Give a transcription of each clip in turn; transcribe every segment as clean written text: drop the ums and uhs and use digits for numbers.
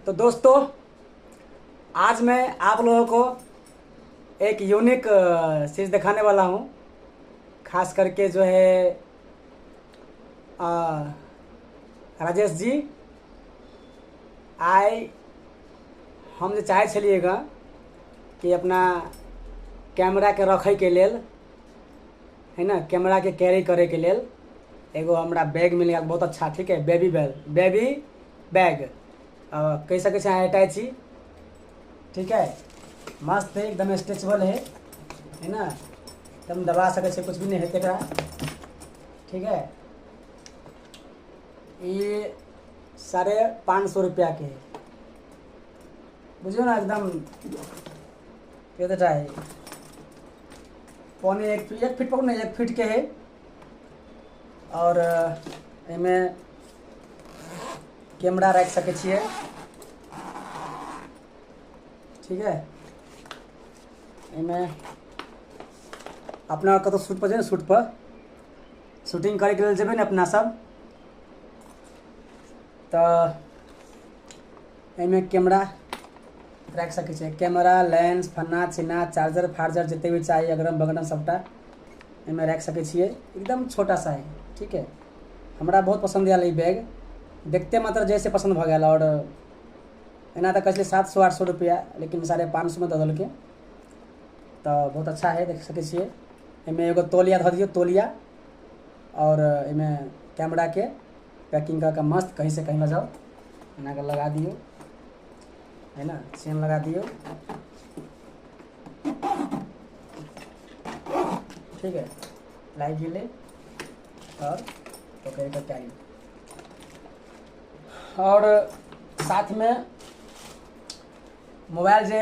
तो दोस्तों, आज मैं आप लोगों को एक यूनिक चीज़ दिखाने वाला हूँ। खास करके जो है अ, राजेश जी आए हम जे चाहे छलिएगा कि अपना कैमरा के रखे के लेल है ना, कैमरा के कैरी करे के लेल एगो हमरा बैग मिल गया बहुत अच्छा। ठीक है, बेबी बैग कह सके छै अहाँ अटैची। ठीक है, मस्त है, एकदम स्ट्रेचेबल है ना, एकदम दबा सके छै, कुछ भी नहीं हेतै एकरा। ठीक है, ये 550 रुपया के है, बुझियो ना, एकदम कतेटा है, पौने 1 फीट पकड़, 1 फीट के है। और एमे कैमरा रख सके छिए। ठीक है, एमे अपना कतौ शूट पर शूट पर शूटिंग करे के लेल जेबै ने अपना सब, तो एमे कैमरा रख सके छिए। कैमरा, लेंस, फन्ना चिन्ना, चार्जर फार्जर जते भी चाहिए अगरम बगरम सबटा एमे रख सके छिए। एकदम छोटा सा है। ठीक है, हमरा बहुत पसंद आयल ई बैग, देखते मात्र जैसे पसंद भ गया। और एना तो कहले 700-800 रुपया, लेकिन 550 में दे देलकै, तो बहुत अच्छा है, देख सके छिए। एमे एगो तौलिया धऽ दियौ, तौलिया, और एमे कैमरा के पैकिंग का मस्त कहीं से कहीं ले जाओ, एना के लगा दियो, है ना, चेन लगा दियो। ठीक है, लाइट गेले और पकड़ कर कैरी। और साथ में मोबाइल जे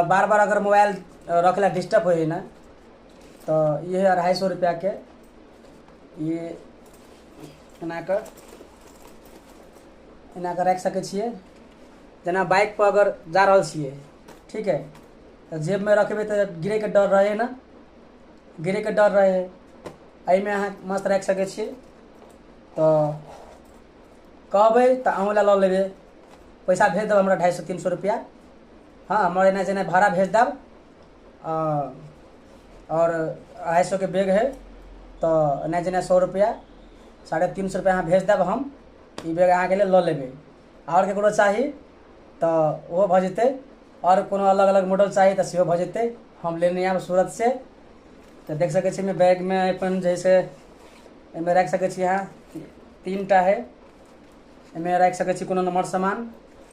बार बार अगर मोबाइल रखला डिस्टर्ब हो ना, तो ये है 250 रुपया के। ये एना कर रख सके छिए, जना बाइक पर अगर जा रहल छिए, ठीक है, तो जेब में रखबे तो गिरे के डर रहे ना, गिरे के डर रहे, एहिमे अहाँ मस्त रख सके छिए। तो कहबै तो अहूँ लऽ लेबै, पैसा भेज देब हमरा 250-300 रुपया। हाँ, हमारे एना जेना भाड़ा भेज देब। और 250 के बैग है, तो एना जेना 100 रुपया, 350 रुपया अहाँ भेज देब, हम ई बैग अहाँके लेल लऽ लेबै। और ककरो चाही तो ओहो भऽ जेतै, और कोनो अलग अलग मॉडल चाही तो सेहो भऽ जेतै, हम लेने आएब सूरत से। तो देख सके छिए बैग में अपन जैसे एमे रख सके छिए अहाँ, 3टा है, एमे रख सके छिए कोनो नम्बर सामान।